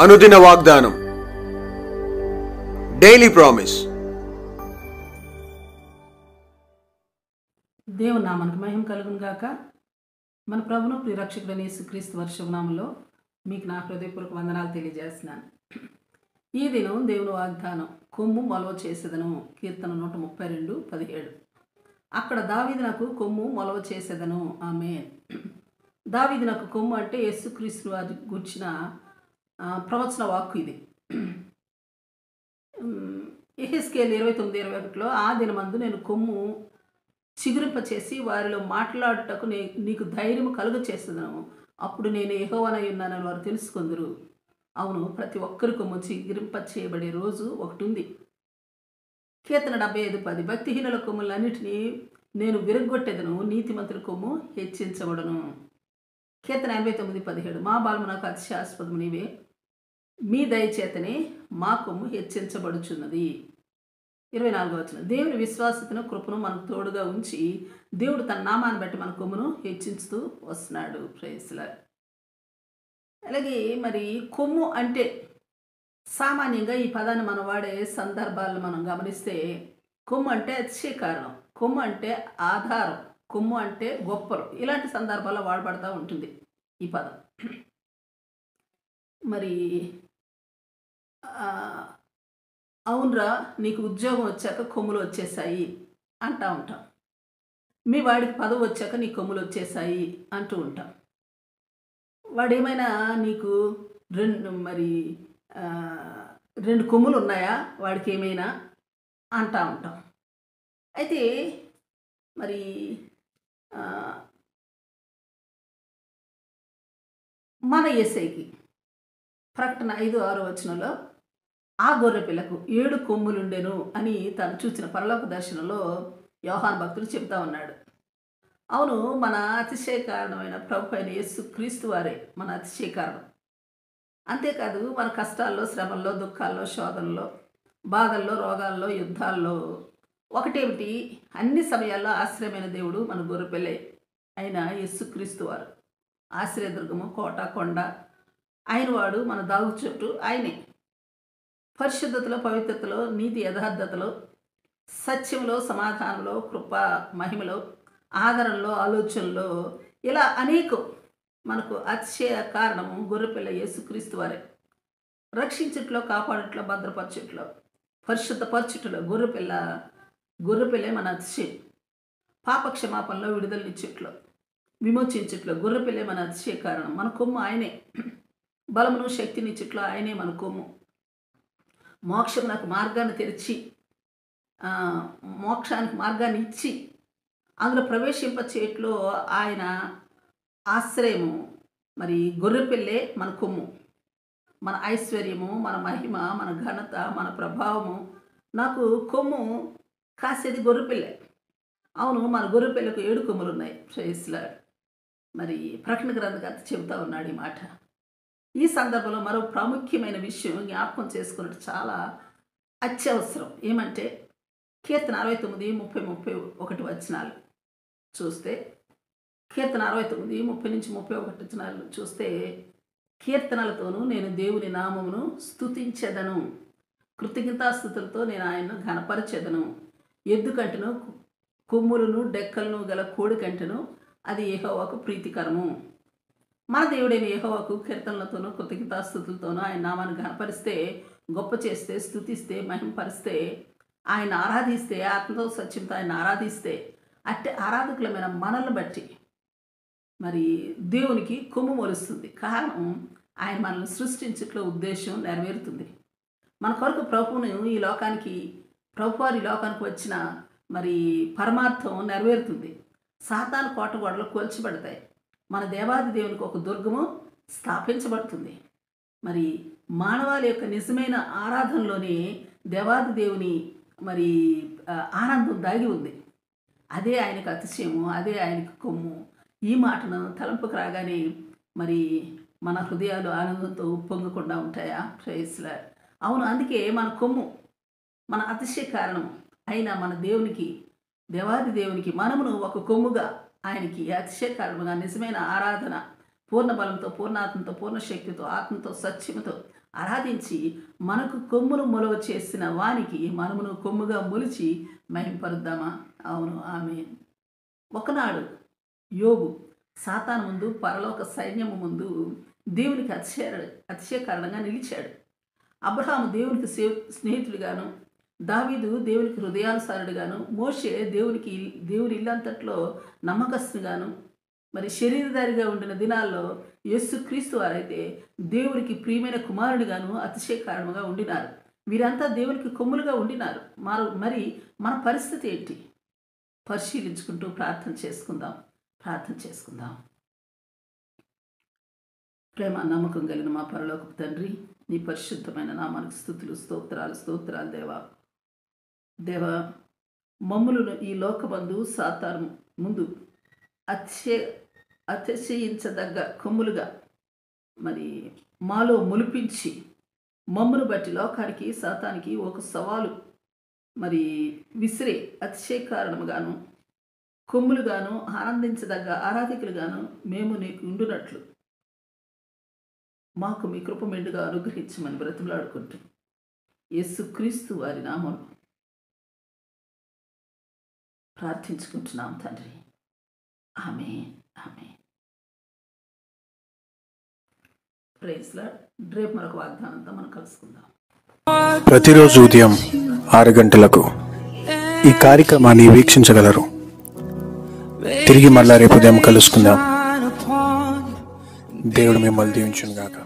అనుదిన వాగ్దానం, daily promise. దేవుని నామానికి మహిమ కలుగును గాక. మన ప్రభును ప్రియరక్షకుడైన యేసుక్రీస్తు వర్షనామంలో మీకు నా హృదయపూర్వక వందనాలు తెలియజేస్తున్నాను. ఈ దినం దేవుని వాగ్దానం, కొమ్ము మొలవ చేసేదను. కీర్తన 132:17. అక్కడ దావీదు నాకు కొమ్ము మొలవ చేసేదను. ఆమేన్. దావీదు నాకు కొమ్ము అంటే యేసుక్రీస్తు వారి గుర్చిన ప్రవచన వాక్కు ఇది. యెహెజ్కేలు 29:21లో ఆ దినమందు నేను కొమ్ము చిగురింపచేసి వారిలో మాట్లాడుటకు నీకు ధైర్యం కలుగ చేస్తున్నాను. అప్పుడు నేను యెహోవానై ఉన్నానని వారు తెలుసుకొందురు. అవును, ప్రతి ఒక్కరి కొమ్ము చిగురింప చేయబడే రోజు ఒకటి ఉంది. కీర్తన 75:10. భక్తిహీనుల కొమ్ములన్నిటినీ నేను విరగొట్టేదను, నీతిమంతుల కొమ్ము హెచ్చించబడును. కీర్తన 89:17. మా బాలము నాకు అతిశాస్పదము నీవే, మీ దయచేతనే మా కొమ్ము హెచ్చించబడుచున్నది. 24వ. దేవుని విశ్వాసతను కృపను మనకు తోడుగా ఉంచి దేవుడు తన నామాన్ని బట్టి మన కొమ్మును హెచ్చించుతూ వస్తున్నాడు. Praise Lord. అలాగే మరి కొమ్ము అంటే సామాన్యంగా ఈ పదాన్ని మనం వాడే సందర్భాలను మనం గమనిస్తే, కొమ్ము అంటే అతిశయ కారణం, కొమ్ము అంటే ఆధారం, కొమ్ము అంటే గొప్పలు, ఇలాంటి సందర్భాల్లో వాడబడతా ఉంటుంది ఈ పదం. మరి అవునరా, నీకు ఉద్యోగం వచ్చాక కొమ్ములు వచ్చేసాయి అంటూ ఉంటాం. మీ వాడికి పదవి వచ్చాక నీ కొమ్ములు వచ్చేసాయి అంటూ ఉంటాం. వాడేమైనా నీకు రెండు కొమ్ములు ఉన్నాయా వాడికి ఏమైనా అంటూ ఉంటాం. అయితే మరి మన యేసయ్యకి ప్రకటన 5:6 ఆ గొర్రె పిల్లకు 7 కొమ్ములుండెను అని తను చూసిన పరలోక దర్శనంలో యోహాను భక్తుడు చెప్తా ఉన్నాడు. అవును, మన అతిశయ కారణమైన ప్రభు అయిన యేసుక్రీస్తు వారే మన అతిశయ కారణం. అంతేకాదు, మన కష్టాల్లో, శ్రమల్లో, దుఃఖాల్లో, శోధనలో, బాధల్లో, రోగాల్లో, యుద్ధాల్లో ఒకటేమిటి, అన్ని సమయాల్లో ఆశ్రయమైన దేవుడు మన గొర్రెపిల్లే అయిన యేసుక్రీస్తు వారు. ఆశ్రయదుర్గము, కోట, కొండ ఆయన వాడు, మన దాగుచోటు ఆయనే. పరిశుద్ధతలో, పవిత్రతలో, నీతి యథార్థతలో, సత్యంలో, సమాధానంలో, కృప మహిమలో, ఆదరణలో, ఆలోచనలో, ఇలా అనేకం మనకు అతిశయ కారణము గొర్రెపిల్ల యేసుక్రీస్తు వారే. రక్షించుట్లో, కాపాడుట్లో, భద్రపరచుట్లో, పరిశుద్ధపరచుట్లో గొర్రెపిల్లే మన అతిశయం. పాపక్షమాపణలో, విడుదలనిచ్చుట్లో, విమోచించుట్లో గొర్రెపిల్లే మన అతిశయ కారణం. మన కొమ్ము ఆయనే. బలమును శక్తినిచ్చుట్లో ఆయనే మన కొమ్ము. మోక్షం నాకు మార్గాన్ని తెరిచి, మోక్షానికి మార్గాన్ని ఇచ్చి అందులో ప్రవేశింప చేయట్లో ఆయన ఆశ్రయము. మరి గొర్రెపిల్లే మన కొమ్ము, మన ఐశ్వర్యము, మన మహిమ, మన ఘనత, మన ప్రభావము. నాకు కొమ్ము కాసేది గొర్రెపిల్లే. అవును, మన గొర్రెపిల్లకు 7 కొమ్ములు ఉన్నాయి. Praise Lord. మరి ప్రకటన గ్రంథకర్త చెబుతా ఉన్నాడు ఈ మాట. ఈ సందర్భంలో మరో ప్రాముఖ్యమైన విషయం జ్ఞాపకం చేసుకున్నట్టు చాలా అత్యవసరం. ఏమంటే కీర్తన 69:30-31 చూస్తే, కీర్తన 69:30-31 చూస్తే, కీర్తనలతోనూ నేను దేవుని నామమును స్తుతించెదను, కృతజ్ఞతాస్తుతులతో నేను ఆయన్ను ఘనపరచెదను. ఎద్దు కంటెను, కొమ్ములను డెక్కలను గల కోడి కంటెను, అది యెహోవాకు ప్రీతికరము. మన దేవుడైన యెహోవాకు కీర్తనలతోనూ కృతజ్ఞతాస్తుతులతోనూ ఆయన నామాన్ని ఘనపరిస్తే, గొప్ప చేస్తే, స్తుతిస్తే, మహింపరిస్తే, ఆయన ఆరాధిస్తే, ఆత్మతో సత్యంతో ఆయన ఆరాధిస్తే, అట్టి ఆరాధకులమైన మనల్ని బట్టి మరి దేవునికి కొమ్ము మొలుస్తుంది. కారణం, ఆయన మనల్ని సృష్టించట్లో ఉద్దేశం నెరవేరుతుంది. మన కొరకు ప్రభువుని ఈ లోకానికి, ప్రభువారి లోకానికి వచ్చిన మరి పరమార్థం నెరవేరుతుంది. సాతాను కోట గోడలు కూల్చబడతాయి. మన దేవాది దేవునికి ఒక దుర్గము స్థాపించబడుతుంది. మరి మానవాళి యొక్క నిజమైన ఆరాధనలోనే దేవాది దేవుని మరి ఆనందం దాగి ఉంది. అదే ఆయనకు అతిశయము, అదే ఆయనకు కొమ్ము. ఈ మాటను తలంపుకు రాగానే మరి మన హృదయాలు ఆనందంతో ఉప్పొంగకుండా ఉంటాయా? Praise Lord. అవును, అందుకే మన కొమ్ము, మన అతిశయ కారణం అయిన మన దేవునికి, దేవాది దేవునికి మనమును ఒక కొమ్ముగా ఆయనకి అతిశయ కారణంగా నిజమైన ఆరాధన పూర్ణ బలంతో, పూర్ణాత్మతో, పూర్ణ శక్తితో, ఆత్మతో, సత్యముతో ఆరాధించి మనకు కొమ్మును మొలవ చేసిన వానికి మనమును కొమ్ముగా మొలిచి మహింపరుద్దామా? అవును, ఆమేన్. ఒకనాడు యోబు సాతాను ముందు, పరలోక సైన్యము ముందు దేవునికి అతిశయకారణంగా నిలిచాడు. అబ్రహాము దేవునికి స్నేహితుడిగాను, దావీదు దేవునికి హృదయానుసారుడుగాను, మోషే దేవుని ఇల్లంతట్లో నమ్మకస్తుగాను, మరి శరీరధారిగా ఉండిన దినాల్లో యేసుక్రీస్తు వారైతే దేవునికి ప్రియమైన కుమారుడిగాను అతిశయకారణంగా ఉండినారు. వీరంతా దేవునికి కొమ్ములుగా ఉండినారు. మరి మన పరిస్థితి ఏంటి? పరిశీలించుకుంటూ ప్రార్థన చేసుకుందాం. ప్రేమ నమ్మకం కలిగిన మా పరలోకపు తండ్రి, నీ పరిశుద్ధమైన నామానికి స్తుతులు, స్తోత్రాలు దేవా, మమ్ములను ఈ లోకబంధు సాతాను ముందు అతిశయించదగ్గ కొమ్ములుగా మరి మాలో మొలిపించి మమ్మును బట్టి లోకానికి, సాతానికి ఒక సవాలు మరి విసిరే అతిశయ కారణముగాను, కొమ్ములుగాను, ఆనందించదగ్గ ఆరాధికులుగాను మేము నీకు ఉండునట్లు మాకు మీ కృప మెండుగా అనుగ్రహించమని బ్రతిమలాడుకుంటూ యేసుక్రీస్తు వారి నామం ప్రార్థించుకుంటున్నాం తండ్రి. ఆమేన్. Praise Lord. రేపు మరొక వాగ్దానంతో మనం కలుసుకుందాం. ప్రతిరోజు ఉదయం 6 గంటలకు ఈ కార్యక్రమాన్ని వీక్షించగలరు. తిరిగి మళ్ళా రేపు ఉదయం కలుసుకుందాం. దేవుడు మిమ్మల్ని దీవించును గాక.